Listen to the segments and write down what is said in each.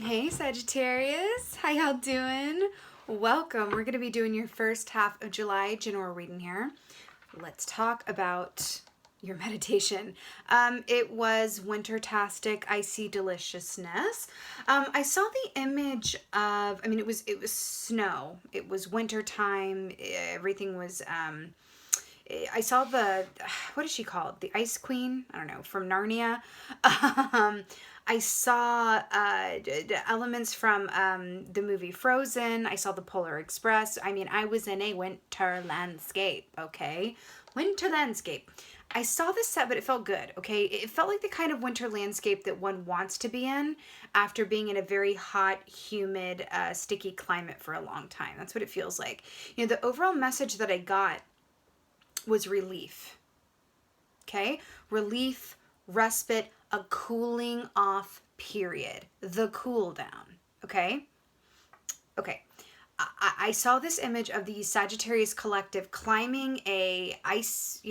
Hey Sagittarius, how y'all doing? Welcome. We're going to be doing your first half of July general reading here. Let's talk about your meditation. It was winter-tastic, icy deliciousness. I saw the image of, it was snow. It was winter time. Everything was I saw what is she called? The Ice Queen? I don't know, from Narnia. I saw elements from the movie Frozen. I saw the Polar Express. I was in a winter landscape, okay? Winter landscape. I saw this set, but it felt good, okay? It felt like the kind of winter landscape that one wants to be in after being in a very hot, humid, sticky climate for a long time. That's what it feels like. The overall message that I got was relief. Okay? Relief, respite, a cooling off period. The cool down. Okay? Okay. I saw this image of the Sagittarius collective climbing a ice,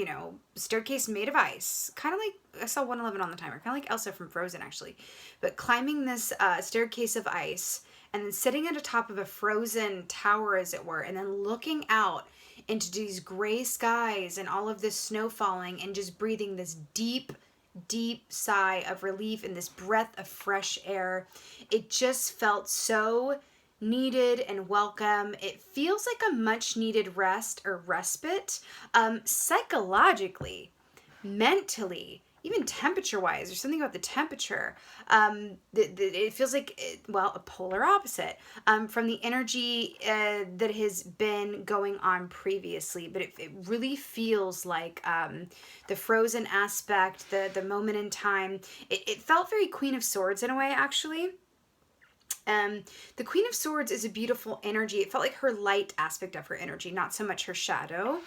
staircase made of ice. Kind of like, I saw 111 on the timer. Kind of like Elsa from Frozen, actually. But climbing this staircase of ice and then sitting at the top of a frozen tower, as it were, and then looking out into these gray skies and all of this snow falling and just breathing this deep, deep sigh of relief and this breath of fresh air. It just felt so needed and welcome. It feels like a much needed rest or respite, psychologically, mentally, even temperature wise. There's something about the temperature. It feels like, a polar opposite from the energy that has been going on previously. But it really feels like the frozen aspect, the moment in time. It felt very Queen of Swords in a way, actually. The Queen of Swords is a beautiful energy. It felt like her light aspect of her energy, not so much her shadow,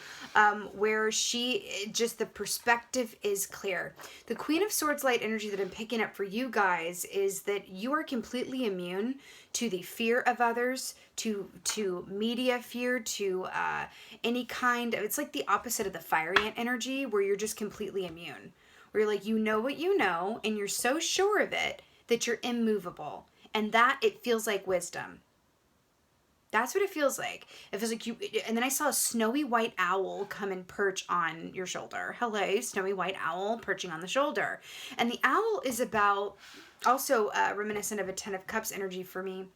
where the perspective is clear. The Queen of Swords light energy that I'm picking up for you guys is that you are completely immune to the fear of others, to media fear, to any kind of, it's like the opposite of the fire ant energy, where you're just completely immune. Where you're like, you know what you know, and you're so sure of it that you're immovable. And that, it feels like wisdom. That's what it feels like. It feels like you, and then I saw a snowy white owl come and perch on your shoulder. Hello, snowy white owl perching on the shoulder. And the owl is about, also reminiscent of a Ten of Cups energy for me.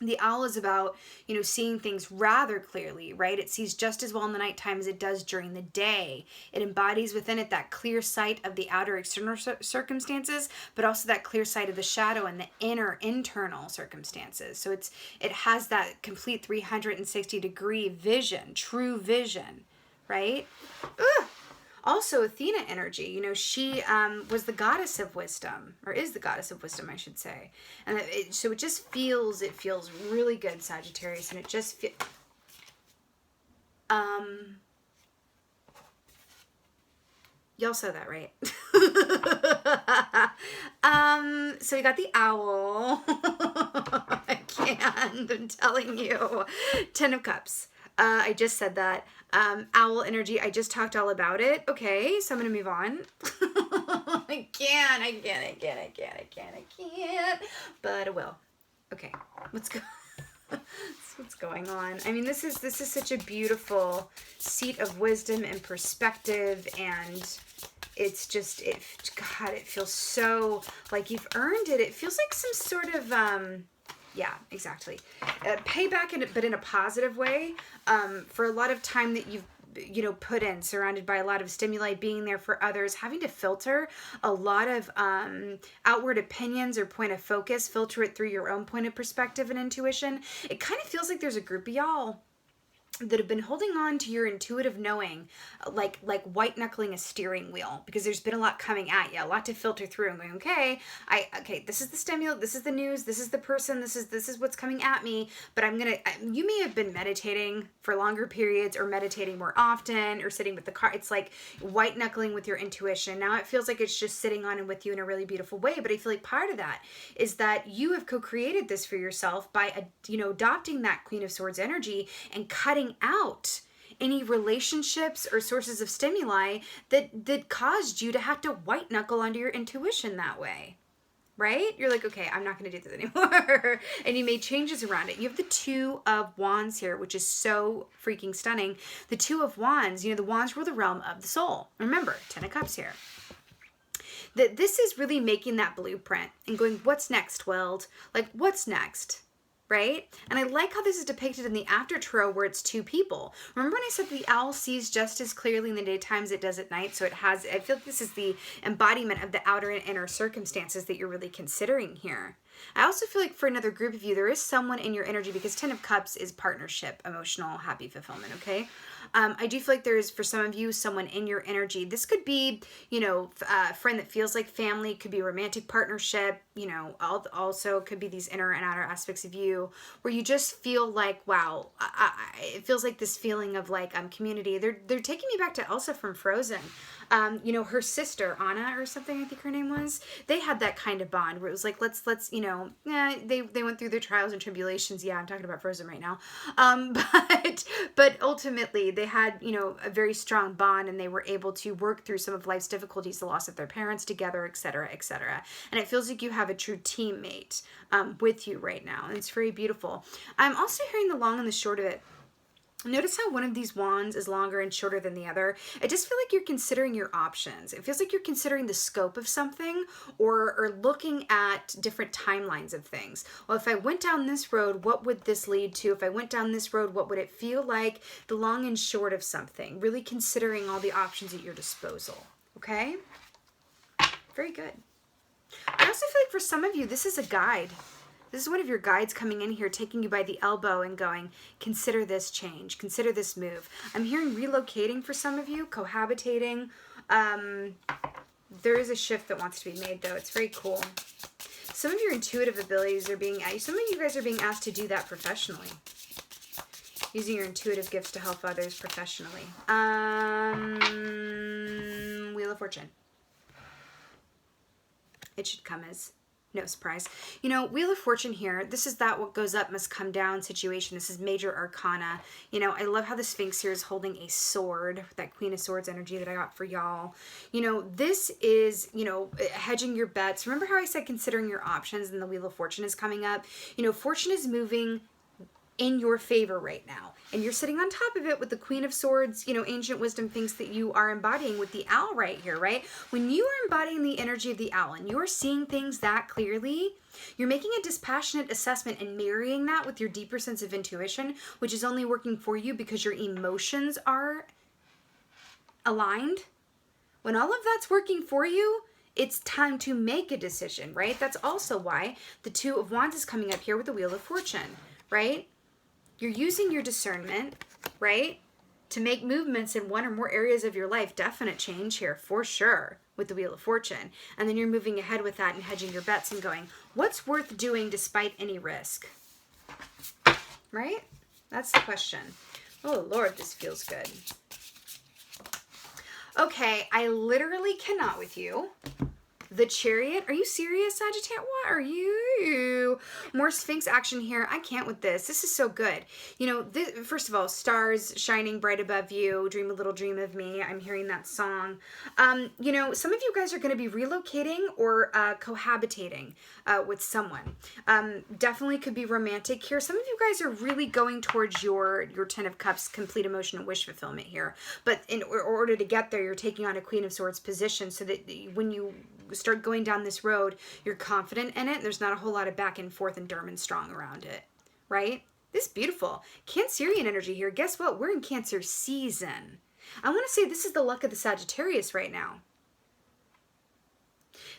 The owl is about, seeing things rather clearly, right? It sees just as well in the nighttime as it does during the day. It embodies within it that clear sight of the outer external circumstances, but also that clear sight of the shadow and the inner internal circumstances. So it has that complete 360-degree vision, true vision, right? Ugh. Also, Athena energy, she was the goddess of wisdom, or is the goddess of wisdom, I should say. And so it feels really good, Sagittarius, and it just feels, y'all saw that, right? So we got the owl. I can't, I'm telling you. Ten of Cups. I just said that. Owl energy, I just talked all about it. Okay, so I'm gonna move on. I can't. But I will. Okay, let's go. What's going on? This is such a beautiful seat of wisdom and perspective, and it's just, it feels so like you've earned it. It feels like some sort of, yeah, exactly. Payback, but in a positive way, for a lot of time that you've, put in, surrounded by a lot of stimuli, being there for others, having to filter a lot of outward opinions or point of focus, filter it through your own point of perspective and intuition. It kind of feels like there's a group of y'all that have been holding on to your intuitive knowing, like white knuckling a steering wheel, because there's been a lot coming at you, a lot to filter through, and going, okay, this is the stimulus, this is the news, this is the person, this is what's coming at me, but you may have been meditating for longer periods, or meditating more often, or sitting with the car. It's like white knuckling with your intuition. Now it feels like it's just sitting on and with you in a really beautiful way, but I feel like part of that is that you have co-created this for yourself by, adopting that Queen of Swords energy and cutting out any relationships or sources of stimuli that caused you to have to white knuckle onto your intuition that way, right? You're like, okay, I'm not going to do this anymore. And you made changes around it. You have the Two of Wands here, which is so freaking stunning. The Two of Wands, you know, the wands rule the realm of the soul. Remember, 10 of Cups here. That this is really making that blueprint and going, what's next, world? Like, what's next? Right? And I like how this is depicted in the after tarot where it's two people. Remember when I said the owl sees just as clearly in the daytime as it does at night? So it has, I feel like this is the embodiment of the outer and inner circumstances that you're really considering here. I also feel like for another group of you, there is someone in your energy, because 10 of Cups is partnership, emotional, happy fulfillment, okay? I do feel like there is, for some of you, someone in your energy. This could be, you know, a friend that feels like family, could be a romantic partnership, you know, also could be these inner and outer aspects of you where you just feel like, wow, it feels like this feeling of like community. They're taking me back to Elsa from Frozen. You know, her sister, Anna or something, I think her name was, they had that kind of bond where it was like, let's, you know, they went through their trials and tribulations. Yeah, I'm talking about Frozen right now. But ultimately they had, you know, a very strong bond, and they were able to work through some of life's difficulties, the loss of their parents together, etc., etc. And it feels like you have a true teammate with you right now. And it's very beautiful. I'm also hearing the long and the short of it. Notice how one of these wands is longer and shorter than the other. I just feel like you're considering your options. It feels like you're considering the scope of something, or looking at different timelines of things. Well, if I went down this road, what would this lead to? If I went down this road, what would it feel like? The long and short of something. Really considering all the options at your disposal. Okay? Very good. I also feel like for some of you, this is a guide. This is one of your guides coming in here, taking you by the elbow and going, consider this change, consider this move. I'm hearing relocating for some of you, cohabitating. There is a shift that wants to be made, though. It's very cool. Some of your intuitive abilities are being, some of you guys are being asked to do that professionally. Using your intuitive gifts to help others professionally. Wheel of Fortune. It should come as no surprise. You know, Wheel of Fortune here, this is that what goes up must come down situation. This is major arcana. You know, I love how the Sphinx here is holding a sword, that Queen of Swords energy that I got for y'all. You know, this is, you know, hedging your bets. Remember how I said considering your options, and the Wheel of Fortune is coming up? You know, fortune is moving in your favor right now, and you're sitting on top of it with the Queen of Swords, you know, ancient wisdom things that you are embodying with the owl right here, right? When you are embodying the energy of the owl and you're seeing things that clearly, you're making a dispassionate assessment and marrying that with your deeper sense of intuition, which is only working for you because your emotions are aligned. When all of that's working for you, it's time to make a decision, right? That's also why the Two of Wands is coming up here with the Wheel of Fortune, right? You're using your discernment, right, to make movements in one or more areas of your life. Definite change here, for sure, with the Wheel of Fortune. And then you're moving ahead with that and hedging your bets and going, what's worth doing despite any risk? Right? That's the question. Oh, Lord, this feels good. Okay, I literally cannot with you. The Chariot. Are you serious, Sagittarius? What are you? More Sphinx action here. I can't with this. This is so good. You know, first of all, stars shining bright above you. Dream a little dream of me. I'm hearing that song. You know, some of you guys are going to be relocating or cohabitating with someone. Definitely could be romantic here. Some of you guys are really going towards your 10 of Cups, complete emotion and wish fulfillment here. But in order to get there, you're taking on a Queen of Swords position so that when you start going down this road, you're confident in it, and there's not a whole lot of back and forth and Durman-strong around it, right? This is beautiful. Cancerian energy here. Guess what? We're in Cancer season. I want to say this is the luck of the Sagittarius right now.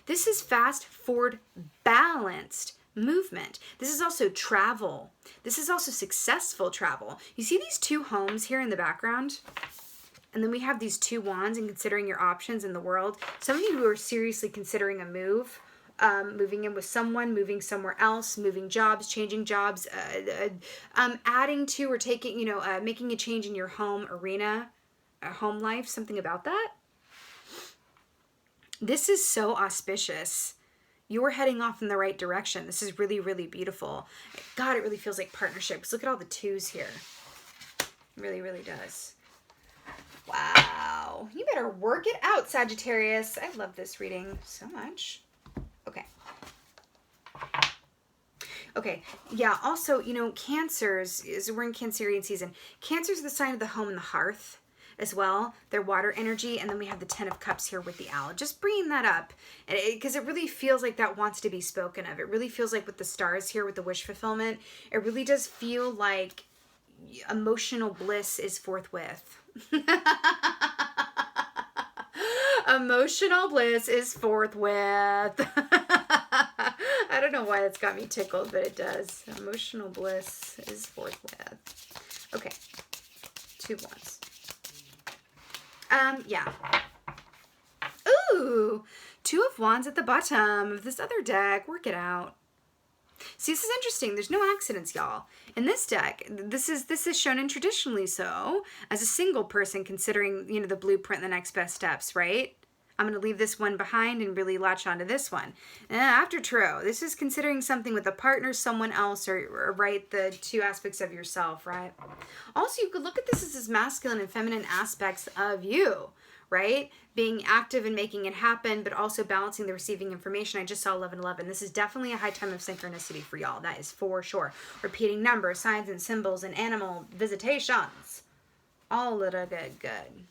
This is fast, forward, balanced movement. This is also travel. This is also successful travel. You see these two homes here in the background? And then we have these two wands and considering your options in the world. Some of you who are seriously considering a move, moving in with someone, moving somewhere else, moving jobs, changing jobs, adding to or taking, you know, making a change in your home arena, home life, something about that. This is so auspicious. You're heading off in the right direction. This is really, really beautiful. God, it really feels like partnerships. Look at all the twos here. It really, really does. Wow. You better work it out, Sagittarius. I love this reading so much. Okay. Okay, yeah, also, you know, Cancers, we're in Cancerian season. Cancer's the sign of the home and the hearth as well. They're water energy, and then we have the Ten of Cups here with the Owl. Just bringing that up, because it really feels like that wants to be spoken of. It really feels like with the stars here, with the wish fulfillment, it really does feel like emotional bliss is forthwith. Emotional bliss is forthwith. I don't know why that's got me tickled, but it does. Emotional bliss is forthwith. Okay. 2 of Wands. Yeah. Ooh. 2 of Wands at the bottom of this other deck. Work it out. See, this is interesting. There's no accidents, y'all. In this deck, this is shown in traditionally so as a single person considering, you know, the blueprint, the next best steps, right? I'm going to leave this one behind and really latch onto this one. After tarot, this is considering something with a partner, someone else, or right, the 2 aspects of yourself, right? Also, you could look at this as masculine and feminine aspects of you, right? Being active and making it happen, but also balancing the receiving information. I just saw 1111. This is definitely a high time of synchronicity for y'all. That is for sure. Repeating numbers, signs, and symbols, and animal visitations. All of it good.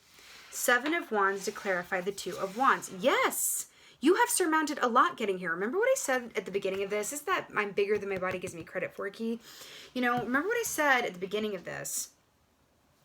7 of Wands to clarify the 2 of Wands. Yes! You have surmounted a lot getting here. Remember what I said at the beginning of this? Is that I'm bigger than my body gives me credit for, Key? You know, remember what I said at the beginning of this?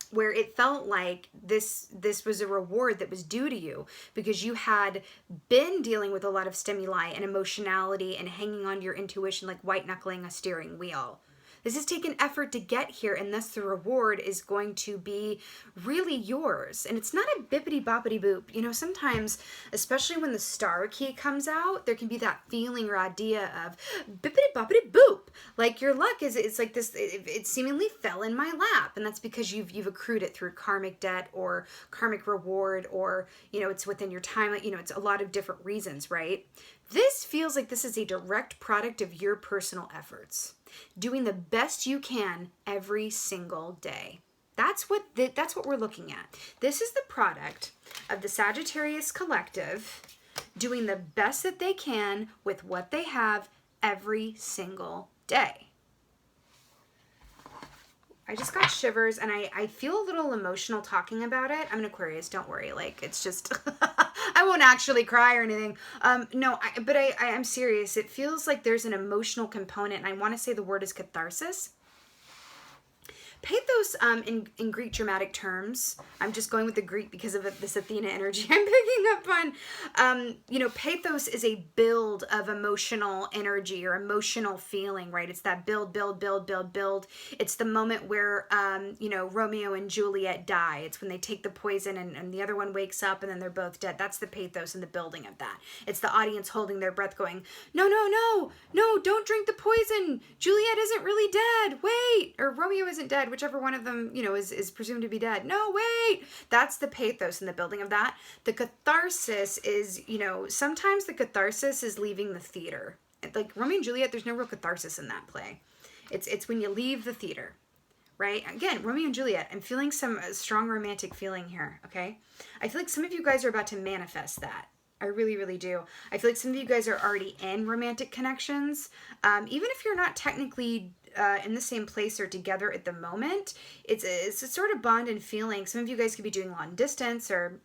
Where it felt like this was a reward that was due to you because you had been dealing with a lot of stimuli and emotionality and hanging on to your intuition like white knuckling a steering wheel. This has taken effort to get here, and thus the reward is going to be really yours. And it's not a bippity boppity boop. You know, sometimes, especially when the star key comes out, there can be that feeling or idea of bippity boppity boop. Like your luck it's like this, it seemingly fell in my lap. And that's because you've accrued it through karmic debt or karmic reward, or, you know, it's within your time. You know, it's a lot of different reasons, right? This feels like this is a direct product of your personal efforts. Doing the best you can every single day. That's what we're looking at. This is the product of the Sagittarius collective doing the best that they can with what they have every single day. I just got shivers, and I feel a little emotional talking about it. I'm an Aquarius, don't worry. Like, it's just, I won't actually cry or anything. No, but I'm serious. It feels like there's an emotional component, and I want to say the word is catharsis. Pathos, in Greek dramatic terms, I'm just going with the Greek because of this Athena energy I'm picking up on. You know, pathos is a build of emotional energy or emotional feeling, right? It's that build, build, build, build, build. It's the moment where, you know, Romeo and Juliet die. It's when they take the poison and the other one wakes up and then they're both dead. That's the pathos and the building of that. It's the audience holding their breath going, no, no, no, no, don't drink the poison. Juliet isn't really dead. Wait. Or Romeo isn't dead. Whichever one of them, you know, is presumed to be dead. No, wait. That's the pathos in the building of that. The catharsis is, you know, sometimes the catharsis is leaving the theater. Like Romeo and Juliet, there's no real catharsis in that play. It's when you leave the theater, right? Again, Romeo and Juliet, I'm feeling some strong romantic feeling here, okay? I feel like some of you guys are about to manifest that. I really, really do. I feel like some of you guys are already in romantic connections. Even if you're not technically in the same place or together at the moment, it's a sort of bond and feeling. Some of you guys could be doing long distance or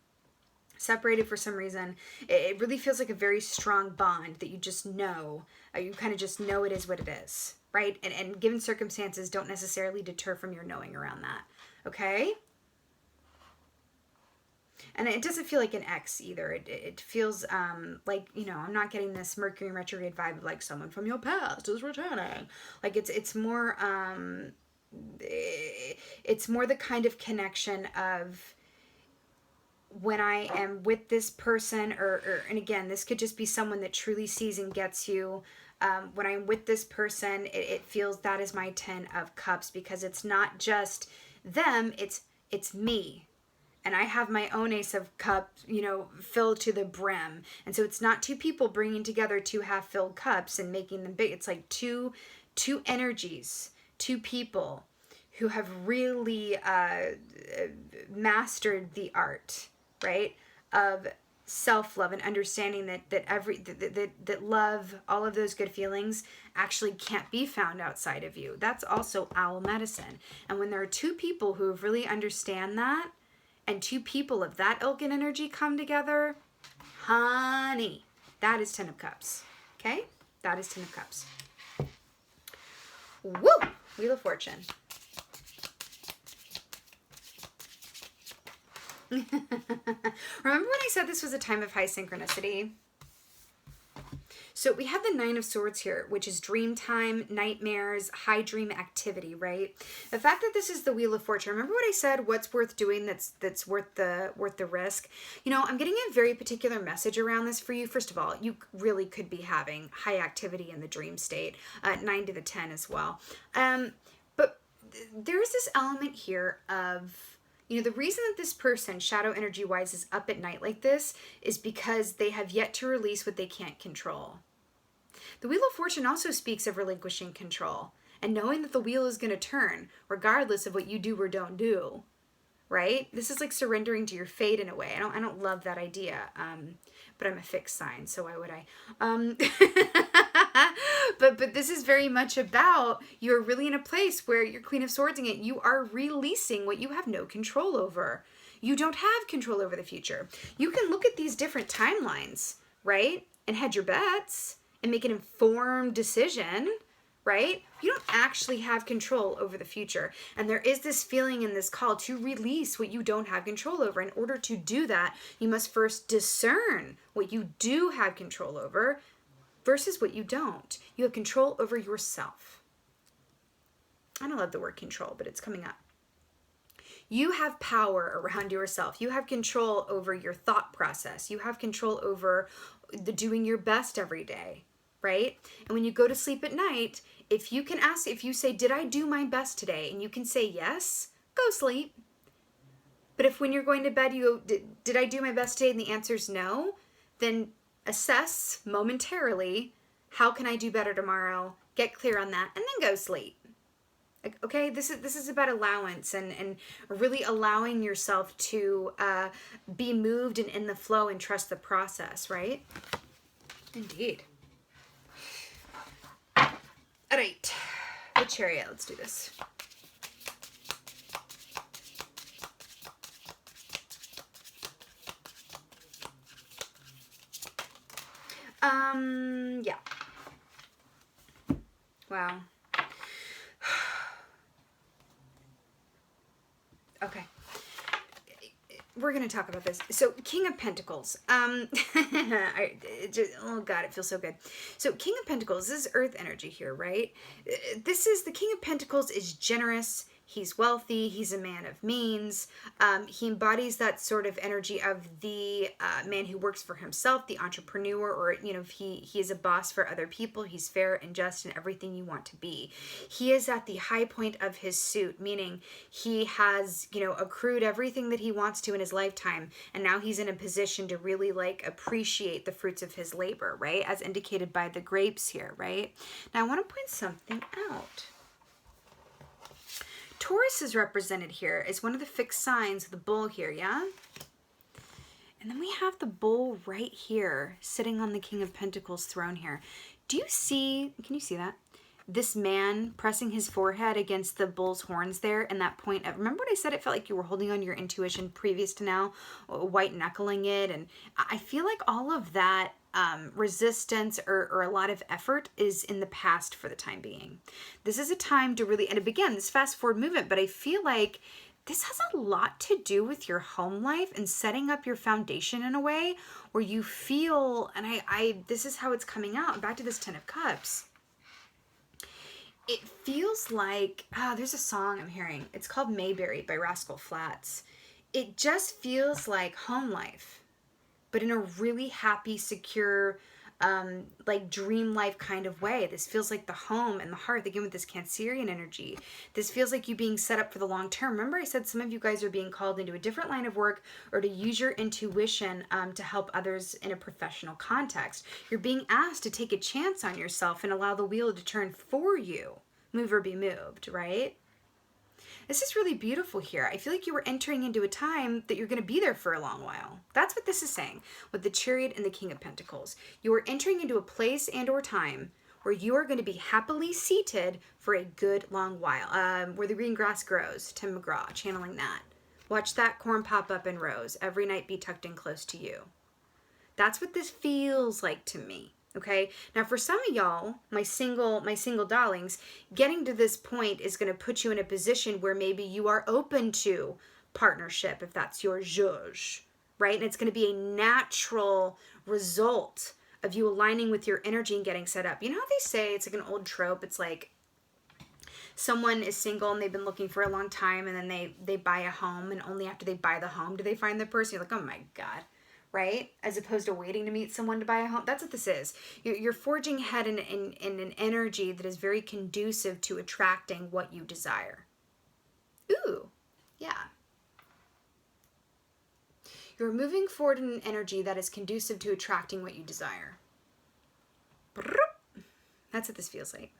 separated for some reason. It really feels like a very strong bond that you just know. You kind of just know it is what it is, right? And given circumstances don't necessarily deter from your knowing around that, okay? And it doesn't feel like an ex either. It feels like, you know, I'm not getting this Mercury in retrograde vibe of like someone from your past is returning. Like it's more the kind of connection of when I am with this person or and again, this could just be someone that truly sees and gets you. When I'm with this person, it feels that is my 10 of cups because it's not just them, it's me. And I have my own ace of cups, you know, filled to the brim. And so it's not two people bringing together two half-filled cups and making them big. It's like two energies, two people who have really mastered the art, right, of self-love and understanding that love, all of those good feelings actually can't be found outside of you. That's also owl medicine. And when there are two people who really understand that, and two people of that ilk and energy come together, honey, that is 10 of Cups. Okay? That is 10 of Cups. Woo! Wheel of Fortune. Remember when I said this was a time of high synchronicity? So we have the Nine of Swords here, which is dream time, nightmares, high dream activity, right? The fact that this is the Wheel of Fortune. Remember what I said? What's worth doing that's worth the risk? You know, I'm getting a very particular message around this for you. First of all, you really could be having high activity in the dream state, 9 to the 10 as well. But there's this element here of, you know, the reason that this person, shadow energy wise, is up at night like this is because they have yet to release what they can't control. The Wheel of Fortune also speaks of relinquishing control and knowing that the wheel is going to turn regardless of what you do or don't do, right? This is like surrendering to your fate in a way. I don't love that idea, but I'm a fixed sign, so why would I? But this is very much about you're really in a place where you're Queen of Swordsing it. You are releasing what you have no control over. You don't have control over the future. You can look at these different timelines, right? And hedge your bets and make an informed decision, right? You don't actually have control over the future. And there is this feeling in this call to release what you don't have control over. In order to do that, you must first discern what you do have control over versus what you don't. You have control over yourself. I don't love the word control, but it's coming up. You have power around yourself. You have control over your thought process. You have control over doing your best every day, right? And when you go to sleep at night, if you say, did I do my best today? And you can say yes, go sleep. But if when you're going to bed, you go, did I do my best today? And the answer is no, then assess momentarily, how can I do better tomorrow? Get clear on that, and then go sleep. Okay, this is about allowance and really allowing yourself to be moved and in the flow and trust the process, right? Indeed. All right, the Chariot. Let's do this. Yeah. Wow. Okay. We're going to talk about this. So, King of Pentacles. Oh God, it feels so good. So, King of Pentacles, this is Earth energy here, right? This is, the King of Pentacles is generous. He's wealthy. He's a man of means. He embodies that sort of energy of the man who works for himself, the entrepreneur, or, you know, he is a boss for other people. He's fair and just and everything you want to be. He is at the high point of his suit, meaning he has, you know, accrued everything that he wants to in his lifetime. And now he's in a position to really like appreciate the fruits of his labor, right? As indicated by the grapes here, right? Now I want to point something out. Taurus is represented here as one of the fixed signs of the bull here, yeah? And then we have the bull right here, sitting on the King of Pentacles throne here. Do you see, can you see that? This man pressing his forehead against the bull's horns there, and that point of, remember what I said? It felt like you were holding on to your intuition previous to now, white knuckling it. And I feel like all of that resistance or a lot of effort is in the past for the time being. This is a time to really, and again, this fast forward movement, but I feel like this has a lot to do with your home life and setting up your foundation in a way where you feel, and this is how it's coming out, back to this 10 of Cups. It feels like, there's a song I'm hearing. It's called Mayberry by Rascal Flatts. It just feels like home life, but in a really happy, secure, like dream life kind of way. This feels like the home and the hearth, again with this Cancerian energy. This feels like you being set up for the long term. Remember I said some of you guys are being called into a different line of work or to use your intuition to help others in a professional context. You're being asked to take a chance on yourself and allow the wheel to turn for you. Move or be moved, right? This is really beautiful here. I feel like you were entering into a time that you're going to be there for a long while. That's what this is saying with the Chariot and the King of Pentacles. You are entering into a place and or time where you are going to be happily seated for a good long while. Where the green grass grows, Tim McGraw, channeling that. Watch that corn pop up in rows. Every night be tucked in close to you. That's what this feels like to me. Okay. Now for some of y'all, my single darlings, getting to this point is going to put you in a position where maybe you are open to partnership, if that's your zhuzh, right? And it's going to be a natural result of you aligning with your energy and getting set up. You know how they say, it's like an old trope. It's like someone is single and they've been looking for a long time, and then they buy a home, and only after they buy the home do they find the person. You're like, oh my God. Right? As opposed to waiting to meet someone to buy a home. That's what this is. You're forging ahead in an energy that is very conducive to attracting what you desire. Ooh, yeah. You're moving forward in an energy that is conducive to attracting what you desire. That's what this feels like.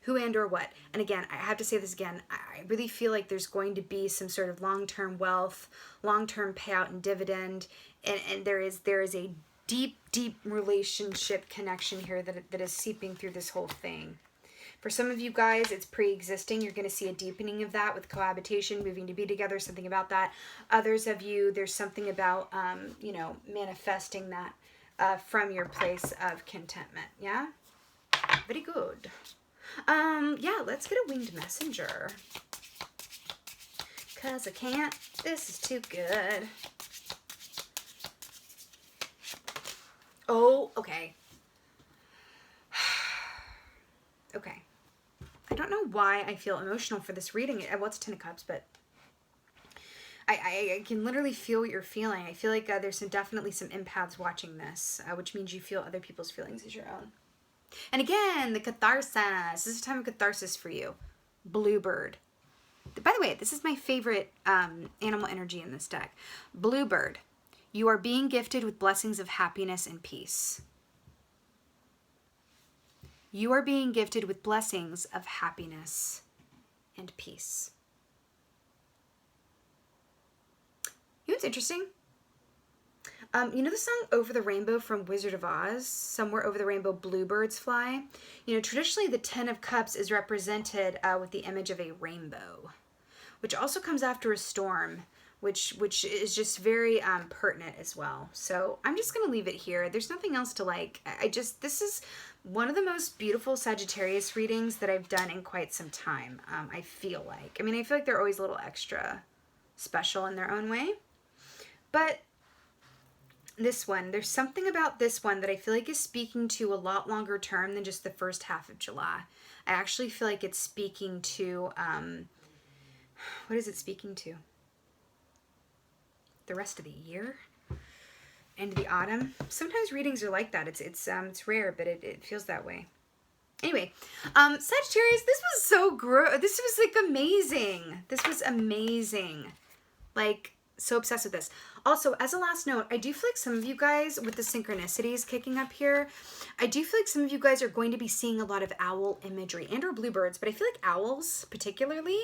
Who and or what. And again, I have to say this again, I really feel like there's going to be some sort of long-term wealth, long-term payout and dividend, and there is a deep relationship connection here that is seeping through this whole thing. For some of you guys, it's pre-existing. You're going to see a deepening of that with cohabitation, moving to be together, something about that. Others of you, there's something about, manifesting that from your place of contentment. Yeah? Very good. Yeah, let's get a winged messenger. Because I can't. This is too good. Oh, okay. Okay. I don't know why I feel emotional for this reading. Well, it's 10 of Cups, but I can literally feel what you're feeling. I feel like there's definitely some empaths watching this, which means you feel other people's feelings as your own. And again, the catharsis. This is a time of catharsis for you. Bluebird. By the way, this is my favorite animal energy in this deck. Bluebird. You are being gifted with blessings of happiness and peace. You are being gifted with blessings of happiness and peace. You know what's interesting? You know the song Over the Rainbow from Wizard of Oz? Somewhere over the rainbow bluebirds fly. You know, traditionally the 10 of Cups is represented with the image of a rainbow, which also comes after a storm, which is just very pertinent as well. So I'm just going to leave it here. There's nothing else to like. This is one of the most beautiful Sagittarius readings that I've done in quite some time, I feel like. I mean, I feel like they're always a little extra special in their own way. But this one, there's something about this one that I feel like is speaking to a lot longer term than just the first half of July. I actually feel like it's speaking to, what is it speaking to? The rest of the year? Into the autumn? Sometimes readings are like that. It's rare, but it feels that way. Anyway, Sagittarius, this was so this was like amazing. This was amazing. Like, so obsessed with this. Also, as a last note, I do feel like some of you guys, with the synchronicities kicking up here, I do feel like some of you guys are going to be seeing a lot of owl imagery and or bluebirds, but I feel like owls particularly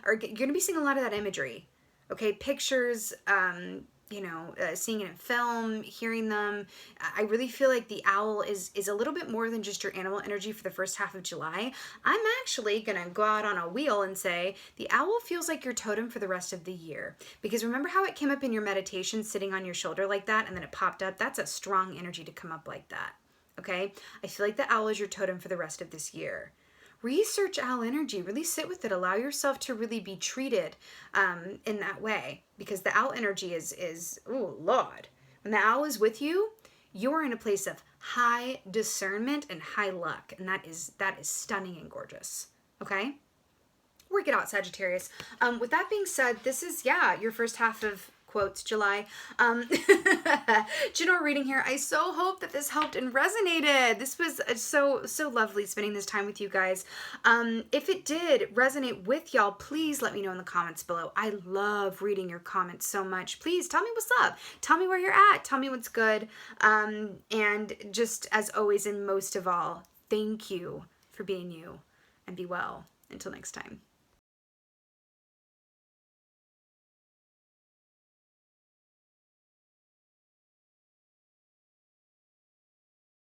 you're going to be seeing a lot of that imagery. Okay, pictures, seeing it in film, hearing them. I really feel like the owl is a little bit more than just your animal energy for the first half of July. I'm actually going to go out on a wheel and say the owl feels like your totem for the rest of the year. Because remember how it came up in your meditation sitting on your shoulder like that and then it popped up? That's a strong energy to come up like that. Okay? I feel like the owl is your totem for the rest of this year. Research owl energy, really sit with it, allow yourself to really be treated in that way, because the owl energy is oh Lord, when the owl is with you, you're in a place of high discernment and high luck, and that is stunning and gorgeous. Okay, work it out, Sagittarius. With that being said, this is your first half of quotes July general reading here. I so hope that this helped and resonated. This was so lovely spending this time with you guys. If it did resonate with y'all, please let me know in the comments below. I love reading your comments so much. Please tell me what's up, tell me where you're at, tell me what's good, and just as always and most of all, thank you for being you, and be well until next time.